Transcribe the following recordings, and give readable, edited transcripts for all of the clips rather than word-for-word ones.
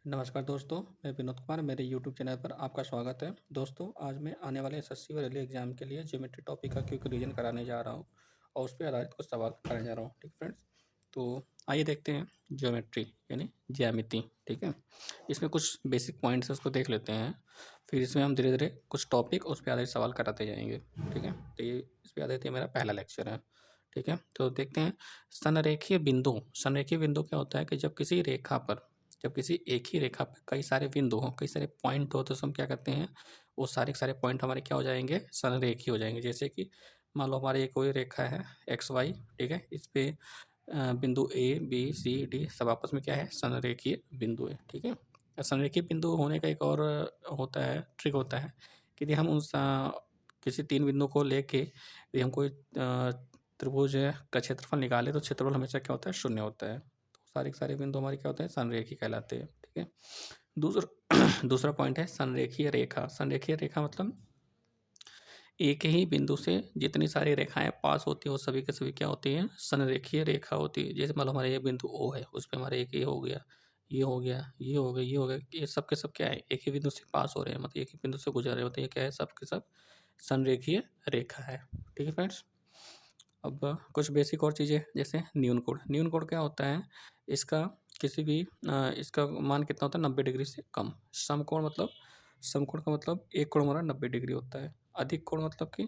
नमस्कार दोस्तों, मैं विनोद कुमार, मेरे यूट्यूब चैनल पर आपका स्वागत है। दोस्तों, आज मैं आने वाले एसएससी और रेलवे एग्ज़ाम के लिए ज्योमेट्री टॉपिक का क्विक रिवीजन कराने जा रहा हूँ और उस पे आधारित कुछ सवाल कराने जा रहा हूँ। ठीक फ्रेंड्स? तो आइए देखते हैं ज्योमेट्री यानी ज्यामिति, ठीक है? इसमें कुछ बेसिक पॉइंट्स हैं, उसको देख लेते हैं। फिर इसमें हम धीरे-धीरे कुछ टॉपिक उस पे आधारित सवाल कराते जाएँगे, ठीक है? तो ये इस पे आधारित ये मेरा पहला लेक्चर है, ठीक है? तो देखते हैं संरेखीय बिंदु। संरेखीय बिंदु क्या होता है कि जब किसी एक ही रेखा पे कई सारे बिंदु हों, कई सारे पॉइंट हो, तो उसे हम क्या करते हैं, वो सारे के सारे पॉइंट हमारे क्या हो जाएँगे, संरेखीय हो जाएँगे। जैसे कि मान लो हमारी ये कोई रेखा है एक्स, वाई, ठीक है? इस पे बिंदु ए, बी, सी, डी सब आपस में क्या है, संरेखीय बिंदु है, ठीक है? संरेखीय बिंदु होने का एक और होता है, ट्रिक होता है कि यदि हम किसी 3 बिंदु को लेके यदि हम कोई त्रिभुज का क्षेत्रफल निकालें, तो क्षेत्रफल हमेशा क्या होता है, शून्य होता है। सारे के सारे बिंदु हमारे क्या होते हैं, संरेखीय कहलाते हैं, ठीक है? दूसरा दूसरा पॉइंट है संरेखीय रेखा। संरेखीय रेखा मतलब एक ही बिंदु से जितनी सारी रेखाएं पास होती हैं, वो सभी के सभी क्या होती हैं, संरेखीय रेखा होती है। जैसे मतलब हमारा ये बिंदु ओ है, उस पे हमारा एक ये हो गया, ये हो गया, ये हो गया, ये हो गया, ये सब के सब क्या है, एक ही बिंदु से पास हो रहे हैं, मतलब एक ही बिंदु से गुजर रहे होते हैं। ये क्या है, सब के सब संरेखीय रेखा है, ठीक है फ्रेंड्स? अब कुछ बेसिक और चीज़ें जैसे न्यून कोण। न्यून कोण क्या होता है, इसका किसी भी इसका मान कितना होता है, 90 डिग्री से कम। समकोण का मतलब एक कोण हमारा 90 डिग्री होता है। अधिक कोण मतलब कि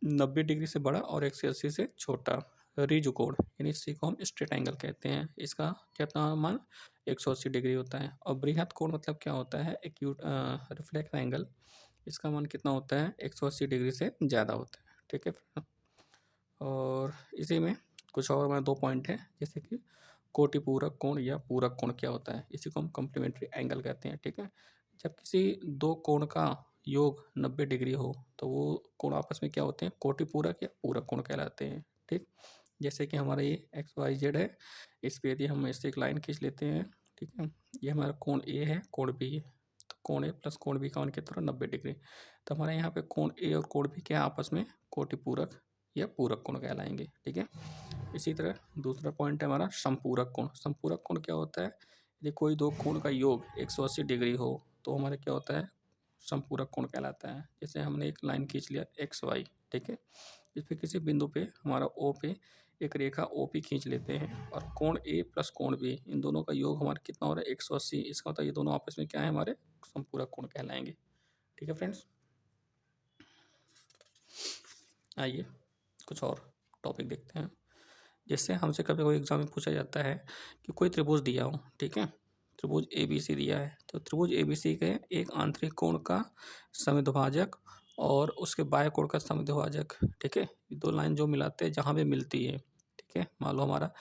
90 डिग्री से बड़ा और 180 से छोटा। ऋजु कोण यानी इसी को हम स्ट्रेट एंगल कहते हैं। इसका कितना मान 180 डिग्री होता है। और बृहद कोण मतलब क्या होता है, एक्यूट रिफ्लेक्ट एंगल। इसका मान कितना होता है, 180 डिग्री से ज़्यादा होता है, ठीक है? और इसी में कुछ और हमारे 2 पॉइंट हैं, जैसे कि कोटि पूरक कोण या पूरक कोण क्या होता है, इसी को हम कॉम्प्लीमेंट्री एंगल कहते हैं, ठीक है? जब किसी 2 कोण का योग 90 डिग्री हो, तो वो कोण आपस में क्या होते हैं, कोटि पूरक या पूरक कोण कहलाते हैं, ठीक? जैसे कि हमारा ये एक्स, वाई, जेड है, इस पे यदि हम ऐसे एक लाइन खींच लेते हैं, ठीक है? ये हमारा कोण ए है, कोण बी है, तो कोण ए प्लस कोण बी का मान कितना, 90 डिग्री। तो हमारे यहाँ पे कोण ए और कोण बी क्या है, आपस में कोटि पूरक या पूरक कोण कहलाएंगे, ठीक है? इसी तरह दूसरा पॉइंट है हमारा समपूरक कोण। समपूरक कोण क्या होता है, यदि कोई 2 कोण का योग 180 डिग्री हो, तो हमारा क्या होता है, समपूरक कोण कहलाता है। जैसे हमने एक लाइन खींच लिया एक्स, वाई, ठीक है? इस पे किसी बिंदु पे हमारा ओ पे एक रेखा ओपी खींच लेते हैं और कोण ए प्लस कोण बी, इन दोनों का योग हमारा कितना हो रहा है, 180। इसका मतलब ये दोनों आपस में क्या है, हमारे समपूरक कोण कहलाएंगे, ठीक है फ्रेंड्स? आइए कुछ और टॉपिक देखते हैं। जैसे हमसे कभी कोई एग्जाम में पूछा जाता है कि कोई त्रिभुज दिया हो, ठीक है? त्रिभुज ए बी सी दिया है, तो त्रिभुज ए बी सी के एक आंतरिक कोण का समिद्विभाजक और उसके बाह्य कोण का समिद्विभाजक, ठीक है? ये 2 लाइन जो मिलाते हैं जहाँ पे मिलती है, ठीक है? मान लो हमारा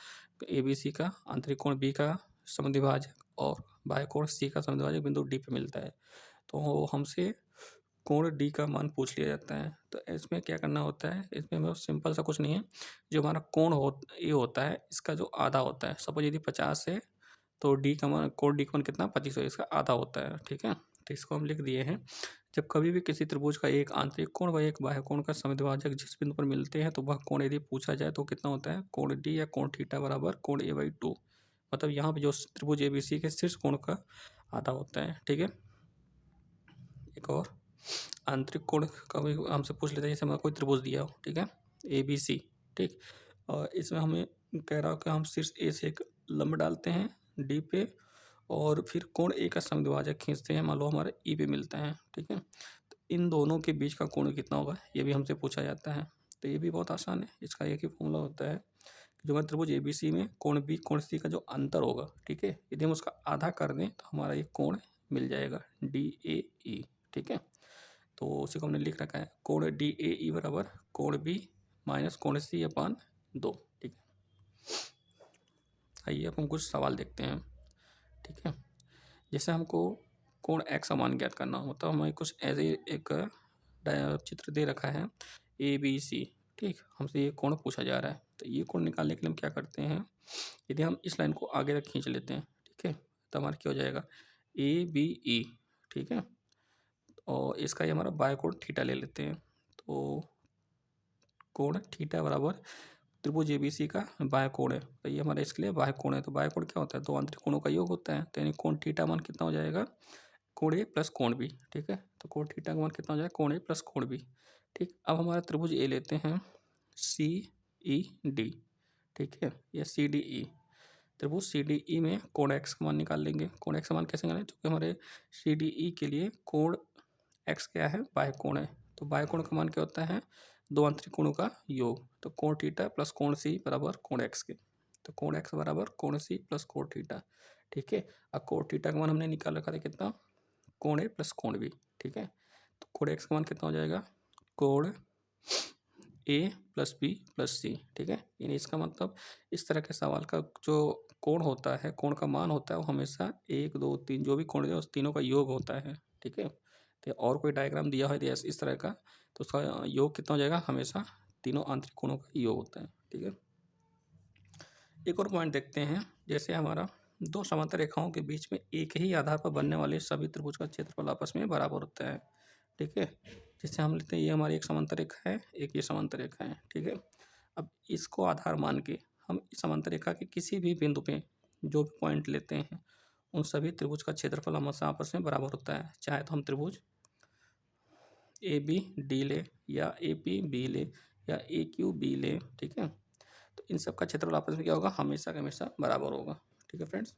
ए बी सी का आंतरिक कोण बी का समिद्विभाजक और बाह्य कोण सी का समिद्विभाजक बिंदु डी पे मिलता है। तो हमसे कोण डी का मान पूछ लिया जाता है। तो इसमें क्या करना होता है, इसमें बहुत सिंपल सा कुछ नहीं है। जो हमारा कोण ए होता है, इसका जो आधा होता है, सपोज यदि 50 है, तो डी का मान, कोण डी का मान कितना, 25 है, इसका आधा होता है, ठीक है? तो इसको हम लिख दिए हैं। जब कभी भी किसी त्रिभुज का एक आंतरिक कोण व एक बाह्य कोण का समिद्विभाजक जिस बिंदु पर मिलते हैं, तो वह कोण यदि पूछा जाए तो कितना होता है, कोण डी या कोण थीटा बराबर कोण a/2। मतलब यहाँ पे जो त्रिभुज एबीसी के शीर्ष कोण का आधा होता है, ठीक है? एक और आंतरिक कोण का भी हमसे पूछ लेते हैं। जैसे हमें कोई त्रिभुज दिया हो, ठीक है, ए बी सी, ठीक? और इसमें हमें कह रहा हो कि हम शीर्ष ए से एक लंब डालते हैं डी पे और फिर कोण ए का समद्विभाजक खींचते हैं, मान लो हमारा ई पे मिलता है, ठीक है? तो इन दोनों के बीच का कोण कितना होगा, ये भी हमसे पूछा जाता है। तो ये भी बहुत आसान है, इसका एक ही फॉर्मूला होता है। जो हमारे त्रिभुज ए बी सी में कोण बी कोण सी का जो अंतर होगा, ठीक है, यदि हम उसका आधा कर दें तो हमारा ये कोण मिल जाएगा डी ए ई, ठीक है? तो उसी को हमने लिख रखा है, कोण डी ए ई बराबर कोण बी माइनस कोण सी अपान 2, ठीक है? आइए अब हम कुछ सवाल देखते हैं, ठीक है? जैसे हमको कोण एक्स का मान ज्ञात करना हो, मतलब हमें कुछ ऐसे एक चित्र दे रखा है ए बी सी, ठीक? हमसे ये कोण पूछा जा रहा है, तो ये कोण निकालने के लिए हम क्या करते हैं, यदि हम इस लाइन को आगे तक खींच लेते हैं, ठीक है, तो हमारा क्या हो जाएगा, ए बी ई, ठीक है? और इसका ये हमारा बाह्य कोण थीटा ले लेते हैं। तो कोण थीटा बराबर त्रिभुज एबीसी का बाह्य कोण है, तो ये हमारा इसके लिए बाह्य कोण है। तो बाह्य कोण क्या होता है? दो आंतरिक कोणों का योग होता है। तो यानी कोण थीटा मान कितना हो जाएगा? कोण ए प्लस कोण बी। ठीक है, तो कोण थीटा का मान कितना हो जाएगा? कोण ए प्लस कोण बी। ठीक, अब हमारा त्रिभुज ए लेते हैं, सी ई डी। ठीक है, या सी डी ई। त्रिभुज सी डी ई में कोण एक्स का मान निकाल लेंगे। कोण एक्स का मान कैसे निकालें? क्योंकि हमारे सी डी ई के लिए कोण एक्स क्या है? बाह्य कोण है। तो बाह्य कोण का मान क्या होता है? दो आंतरिक कोणों का योग। तो कोण थीटा प्लस कोण सी बराबर कोण एक्स के। तो कोण एक्स बराबर कोण सी प्लस कोण थीटा। ठीक है, अब कोण थीटा का मान हमने निकाल रखा था कितना? कोण ए प्लस कोण बी। ठीक है, तो कोण एक्स का मान कितना हो जाएगा? कोण ए प्लस बी प्लस सी। ठीक है, यानी इसका मतलब इस तरह के सवाल का जो कोण होता है, कोण का मान होता है, वो हमेशा एक दो तीन जो भी कोण है उस तीनों का योग होता है। ठीक है, तो और कोई डायग्राम दिया है इस तरह का, तो उसका योग कितना हो जाएगा? हमेशा तीनों आंतरिक कोणों का योग होता है। ठीक है, एक और पॉइंट देखते हैं। जैसे हमारा दो समांतर रेखाओं के बीच में एक ही आधार पर बनने वाले सभी त्रिभुज का क्षेत्रफल आपस में बराबर होता है। ठीक है, जैसे हम लेते हैं, ये हमारी एक समांतर रेखा है, एक ये समांतर रेखा है। ठीक है, अब इसको आधार मान के हम इस समांतर रेखा के किसी भी बिंदु पे जो भी पॉइंट लेते हैं, उन सभी त्रिभुज का क्षेत्रफल हमेशा आपस में बराबर होता है। चाहे तो हम त्रिभुज ए बी डी ले, या ए पी बी ले, या ए क्यू बी ले। ठीक है, तो इन सब का क्षेत्रफल आपस में क्या होगा? हमेशा का हमेशा बराबर होगा। ठीक है फ्रेंड्स,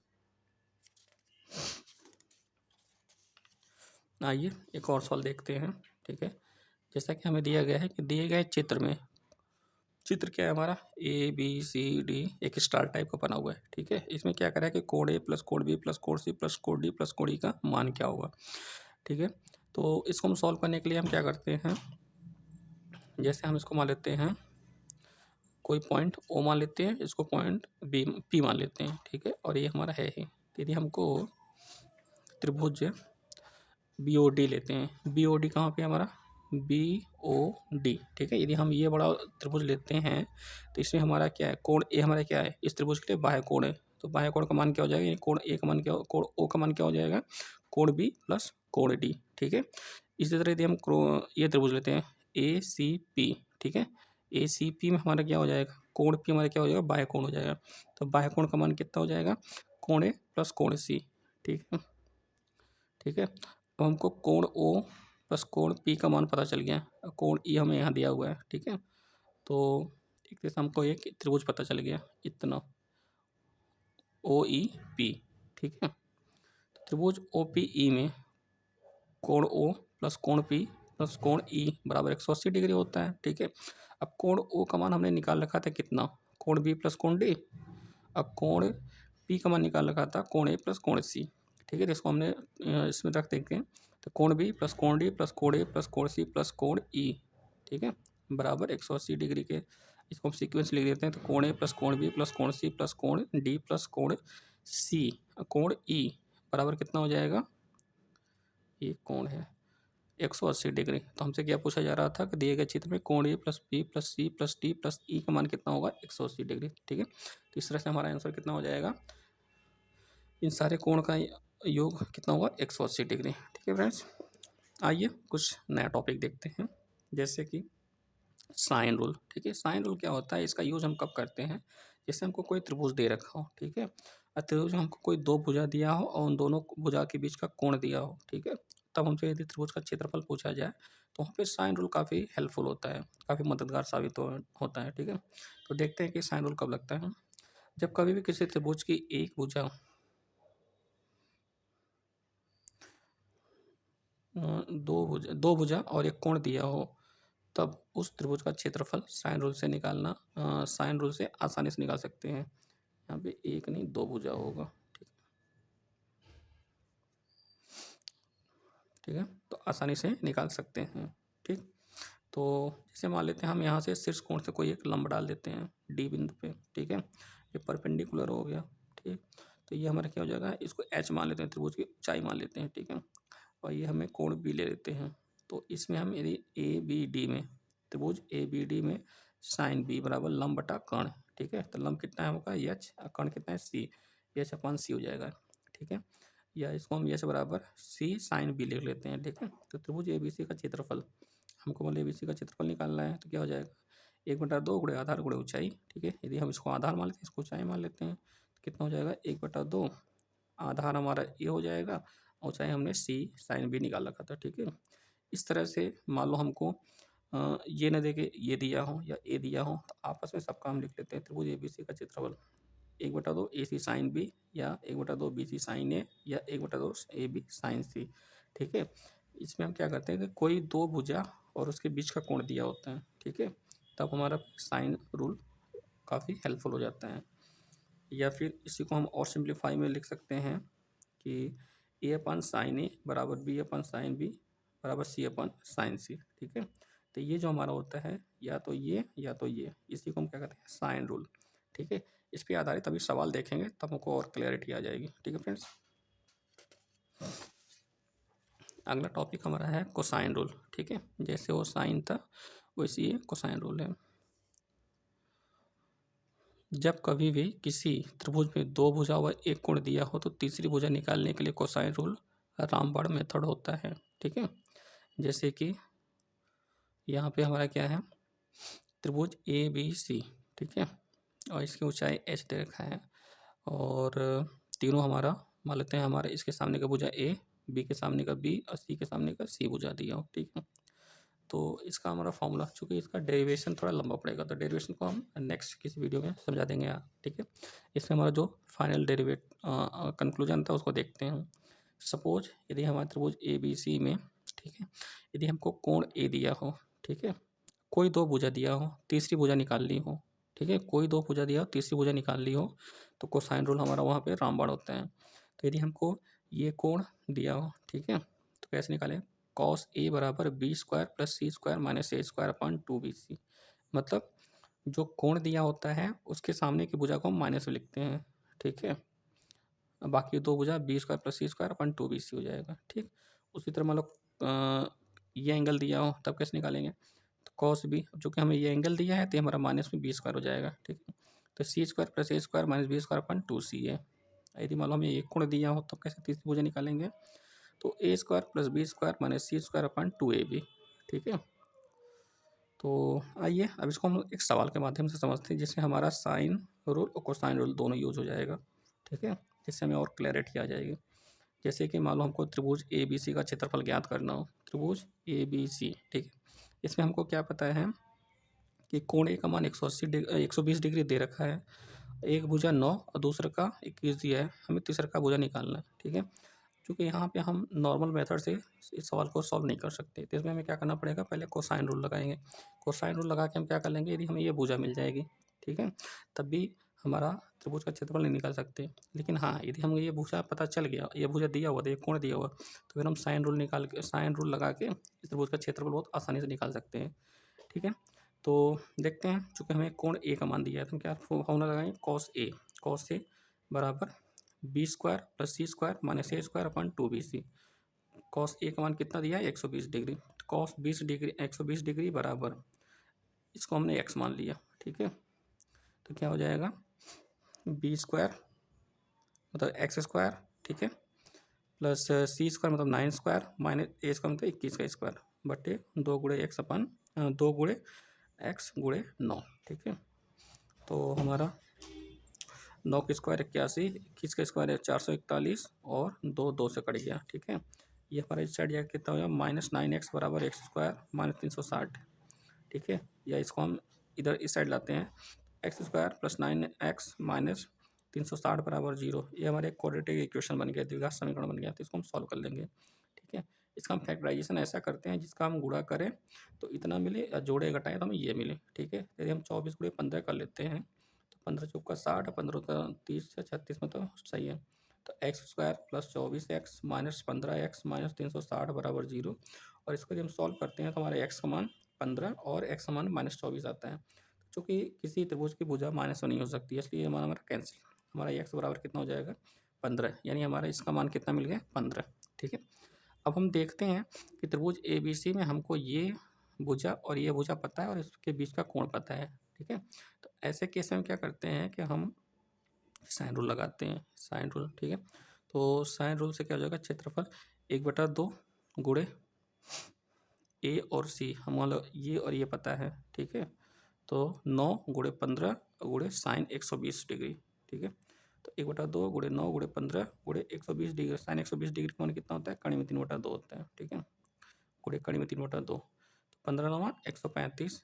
आइए एक और सवाल देखते हैं। ठीक है, जैसा कि हमें दिया गया है कि दिए गए चित्र में, चित्र क्या है हमारा? ए बी सी डी एक स्टार टाइप का बना हुआ है। ठीक है, इसमें क्या करा है कि कोण ए प्लस कोण बी प्लस कोण सी प्लस कोण डी प्लस कोण ई का मान क्या होगा? ठीक है, तो इसको हम सॉल्व करने के लिए हम क्या करते हैं? जैसे हम इसको मान लेते हैं, कोई पॉइंट ओ मान लेते हैं, इसको पॉइंट बी पी मान लेते हैं। ठीक है, और ये हमारा है ही। यदि हमको त्रिभुज बी ओ डी लेते हैं, बी ओ डी कहाँ पे हमारा? B O D. ठीक है, यदि हम ये बड़ा त्रिभुज लेते हैं, तो इसमें हमारा क्या है? कोण ए हमारा क्या है? इस त्रिभुज के लिए बाह्य कोण है। तो बाह्य कोण का मान क्या हो जाएगा? कोण ए का मान क्या? कोण ओ का मान क्या हो जाएगा? कोण बी प्लस कोण डी। ठीक है, इसी तरह यदि हम ये त्रिभुज लेते हैं, ए सी पी। ठीक है, ए सी पी में हमारा क्या हो जाएगा? कोण पी हमारा क्या हो जाएगा? बाह्य कोण हो जाएगा। तो बाह्य कोण का मान कितना हो जाएगा? कोण ए प्लस कोण सी। ठीक है, ठीक है, अब हमको कोण ओ प्लस कोण पी का मान पता चल गया। कोण ई हमें यहाँ दिया हुआ है। ठीक है, तो एक तरह से हमको एक त्रिभुज पता चल गया, इतना ओ ई पी। ठीक है, तो त्रिभुज ओ पी ई में कोण ओ प्लस कोण पी प्लस कोण ई बराबर 180 डिग्री होता है। ठीक है, अब कोण ओ का मान हमने निकाल रखा था कितना? कोण बी प्लस कोण डी। अब कोण पी का मान निकाल रखा था कोण ए प्लस कोण सी। ठीक है, तो इसको हमने इसमें रख देते हैं। तो कोण बी प्लस कोण डी प्लस कोण ए प्लस कोण सी प्लस कोण ई। ठीक है, बराबर 180 डिग्री के। इसको हम सीक्वेंस लिख देते हैं। तो कोण ए प्लस कोण बी प्लस कोण सी प्लस कोण डी प्लस कोण सी कोण ई बराबर कितना हो जाएगा? ये कोण है 180 डिग्री। तो हमसे क्या पूछा जा रहा था कि दिए गए चित्र में कोण A plus B plus C plus D plus E का मान कितना होगा? 180 डिग्री। ठीक है, तो इस तरह से हमारा आंसर कितना हो जाएगा? इन सारे कोण का योग कितना होगा? 180 डिग्री। ठीक है फ्रेंड्स, आइए कुछ नया टॉपिक देखते हैं, जैसे कि साइन रूल। ठीक है, साइन रूल क्या होता है? इसका यूज हम कब करते हैं? जैसे हमको कोई त्रिभुज दे रखा हो। ठीक है, और त्रिभुज में हमको कोई दो भुजा दिया हो और उन दोनों भुजा के बीच का कोण दिया हो। ठीक है, तब हमसे यदि त्रिभुज का क्षेत्रफल पूछा जाए, तो वहाँ पे साइन रूल काफ़ी हेल्पफुल होता है, काफ़ी मददगार साबित होता है। ठीक है, तो देखते हैं कि साइन रूल कब लगता है। जब कभी भी किसी त्रिभुज की एक भुजा दो भुजा और एक कोण दिया हो, तब उस त्रिभुज का क्षेत्रफल साइन रूल से निकालना, साइन रूल से आसानी से निकाल सकते हैं। यहाँ पे एक नहीं दो भुजा होगा। ठीक, ठीक है, तो आसानी से निकाल सकते हैं। ठीक, तो जैसे मान लेते हैं हम यहाँ से शीर्ष कोण से कोई एक लंब डाल देते हैं डी बिंदु पे। ठीक है, ये परपेंडिकुलर हो गया। ठीक, तो ये हमारा क्या हो जाएगा? इसको एच मान लेते हैं, त्रिभुज की ऊंचाई मान लेते हैं। ठीक है, और ये हमें कोण बी ले लेते हैं। तो इसमें हम यदि ए बी डी में, त्रिभुज ए बी डी में साइन बी बराबर लंब बटा कर्ण। ठीक है, तो लंब कितना है होगा? एच, कर्ण कितना है? सी। एच अपन सी हो जाएगा। ठीक है, या इसको हम एच बराबर सी साइन बी लिख लेते हैं। ठीक है, तो त्रिभुज ए बी सी का क्षेत्रफल हमको मतलब ए बी सी का क्षेत्रफल निकालना है, तो क्या हो जाएगा? 1/2 गुणे आधार गुणे ऊंचाई, ठीक है। यदि हम इसको आधार मान लेते हैं, इसको ऊंचाई मान लेते हैं, तो कितना हो जाएगा 1/2, आधार हमारा ए हो जाएगा, ऊंचाई हमने सी साइन बी निकाल रखा था, ठीक है। इस तरह से मान लो हमको ये ना देके ये दिया हो या ए दिया हो, तो आपस में सबका हम लिख लेते हैं त्रिभुज एबीसी का क्षेत्रफल 1/2 ए सी साइन बी या 1/2 बी सी साइन ए या 1/2 ए बी साइन सी, ठीक है। इसमें हम क्या करते हैं कि कोई दो भुजा और उसके बीच का कोण दिया होता है, ठीक है, तब हमारा साइन रूल काफ़ी हेल्पफुल हो जाता है। या फिर इसी को हम और सिंप्लीफाई में लिख सकते हैं कि ए अपन साइन ए बराबर बी अपन साइन बी बराबर सी अपन साइन सी, ठीक है। तो ये जो हमारा होता है या तो ये या तो ये, इसी को हम क्या कहते हैं साइन रूल, ठीक है। इस पे आधारित अभी सवाल देखेंगे तब हमको और क्लैरिटी आ जाएगी, ठीक है फ्रेंड्स। अगला टॉपिक हमारा है कोसाइन रूल, ठीक है। जैसे वो साइन था वैसे ये कोसाइन रूल है। जब कभी भी किसी त्रिभुज में दो भुजा व एक कोण दिया हो तो तीसरी भुजा निकालने के लिए कोसाइन रूल रामबाण मेथड होता है, ठीक है। जैसे कि यहाँ पे हमारा क्या है त्रिभुज ए बी सी, ठीक है, और इसकी ऊंचाई एच दे रखा है और तीनों हमारा मान लेते हैं हमारे इसके सामने का भुजा ए, बी के सामने का बी और सी के सामने का सी भुजा दिया हो, ठीक है। तो इसका हमारा फॉर्मूला, चूँकि इसका डेरिवेशन थोड़ा लंबा पड़ेगा तो डेरिवेशन को हम नेक्स्ट किसी वीडियो में समझा देंगे यार, ठीक है। इसमें हमारा जो फाइनल कंक्लूजन था उसको देखते हैं। सपोज यदि हमारे त्रिभुज ए बी सी में, ठीक है, यदि हमको कोण ए दिया हो, ठीक है, कोई दो भुजा दिया हो, तीसरी भुजा निकालनी हो, ठीक है, कोई दो भुजा दिया हो तीसरी भुजा निकाल ली हो, तो कोसाइन रूल हमारा वहाँ पे रामबाण होता है। तो यदि हमको ये कोण दिया हो, ठीक है, तो कैसे निकालें कॉस ए बराबर बी स्क्वायर प्लस सी स्क्वायर माइनस ए स्क्वायर अपन 2bc, मतलब जो कोण दिया होता है उसके सामने की भुजा को हम माइनस में लिखते हैं, ठीक है, बाकी दो भुजा बी स्क्वायर प्लस सी स्क्वायर अपन 2bc हो जाएगा, ठीक। उसी तरह मान लो ये एंगल दिया हो तब कैसे निकालेंगे, तो कॉस बी, चूँकि हमें ये एंगल दिया है तो हमारा माइनस में बी स्क्वायर हो जाएगा, ठीक है। तो C square plus A square minus B square अपन 2c है। यदि मान लो हमें एक कोण दिया हो तब कैसे तीसरी भुजा निकालेंगे, तो A square plus B square minus C square अपन 2ab, ठीक है। तो आइए अब इसको हम एक सवाल के माध्यम से समझते हैं जिससे हमारा साइन रूल और कोसाइन रूल दोनों यूज हो जाएगा, ठीक है, जिससे हमें और क्लैरिटी आ जाएगी। जैसे कि मान लो हमको त्रिभुज ए बी सी का क्षेत्रफल ज्ञात करना हो, त्रिभुज ए बी सी, ठीक है, इसमें हमको क्या पता है कि कोण ए का मान 120 डिग्री दे रखा है, एक भुजा 9 और दूसरे का 21 दिया है, हमें तीसरे का भुजा निकालना है, ठीक है। क्योंकि यहाँ पे हम नॉर्मल मेथड से इस सवाल को सॉल्व नहीं कर सकते, तो इसमें हमें क्या करना पड़ेगा, पहले कोसाइन रूल लगाएंगे। कोसाइन रूल लगा के हम क्या कर लेंगे, यदि हमें ये भुजा मिल जाएगी, ठीक है, तब भी हमारा त्रिभुज का क्षेत्रफल नहीं निकाल सकते। लेकिन हाँ, यदि हमें ये भुजा पता चल गया, ये भुजा दिया हुआ था, ये कोण दिया हुआ, तो फिर हम साइन रूल निकाल के साइन रूल लगा के इस त्रिभुज का क्षेत्रफल बहुत आसानी से निकाल सकते हैं, ठीक है। तो देखते हैं, चूँकि हमें कोण ए का मान दिया है तो हम क्या फॉर्मूला लगाएंगे कॉस ए बराबर B square plus C square minus A square upon 2bc। Cos A का मान कितना दिया है 120 डिग्री, तो कॉस 120 डिग्री बराबर इसको हमने एक्स मान लिया, ठीक है। तो क्या हो जाएगा बी स्क्वायर मतलब एक्स स्क्वायर, ठीक है, प्लस सी स्क्वायर मतलब 9 स्क्वायर माइनस ए स्क्वायर मतलब 21 का स्क्वायर बटे 2 गुणे एक्स अपन 2 गुणे एक्स गुणे 9, ठीक है। तो हमारा 9 का स्क्वायर 81, 21 का स्क्वायर है 441 और 2 से कट गया, ठीक है। ये हमारा इस साइड जाकर कितना हो गया -9x बराबर एक्स स्क्वायर माइनस 360, ठीक है। या इसको हम इधर इस साइड लाते हैं, x square plus 9x minus 360 बराबर 0, ये हमारे क्वाड्रेटिक इक्वेशन बन गया, द्विघात समीकरण बन गया, तो इसको हम सॉल्व कर लेंगे, ठीक है। इसका हम फैक्टराइजेशन ऐसा करते हैं जिसका हम गुणा करें तो इतना मिले या जोड़े घटाएं तो हमें ये मिले, ठीक है। यदि हम 24 गुणे 15 कर लेते हैं तो 15 चौका 60, 15 का 30 से 36 में तो सही है। तो x square plus 24x minus 15x minus 360 बराबर 0, और इसको यदि हम सॉल्व करते हैं तो हमारा एक्स का मान 15 और एक्स का मान -24 आता है। चूँकि किसी त्रिभुज की भुजा माइनस में नहीं हो सकती है इसलिए हमारा कैंसिल, हमारा एक्स बराबर कितना हो जाएगा 15, यानी हमारा इसका मान कितना मिल गया 15, ठीक है। अब हम देखते हैं कि त्रिभुज ए बी सी में हमको ये भुजा और ये भुजा पता है और इसके बीच का कोण पता है, ठीक है। तो ऐसे केस में हम क्या करते हैं कि हम साइन रूल लगाते हैं, साइन रूल, ठीक है। तो साइन रूल से क्या हो जाएगा क्षेत्रफल 1/2 गुणे ए और सी, हम मान लो ये और ये पता है, ठीक है। तो 9 गुणे 15 गुणे साइन 120 डिग्री, ठीक है। तो 1/2 गुणे 9 गुणे 15 गुणे 120 डिग्री, साइन 120 डिग्री का मान कितना होता है, कड़ी में 3/2 होता है, ठीक है। गुणे कड़ी में 3/2, तो 15 9 135,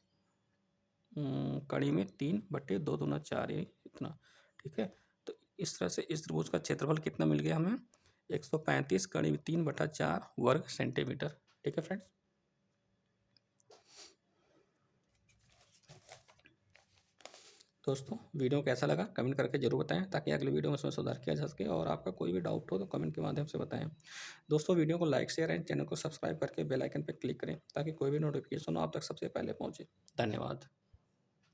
कड़ी में 3/2 दूना 4, ये इतना, ठीक है। तो इस तरह से इस त्रिभुज का क्षेत्रफल कितना मिल गया हमें, 135 कड़ी में 3/4 वर्ग सेंटीमीटर, ठीक है फ्रेंड्स। दोस्तों वीडियो कैसा लगा कमेंट करके जरूर बताएं, ताकि अगले वीडियो में उसमें सुधार किया जा सके, और आपका कोई भी डाउट हो तो कमेंट के माध्यम से बताएं। दोस्तों वीडियो को लाइक शेयर एंड चैनल को सब्सक्राइब करके बेल आइकन पर क्लिक करें, ताकि कोई भी नोटिफिकेशन आप तक सबसे पहले पहुंचे। धन्यवाद।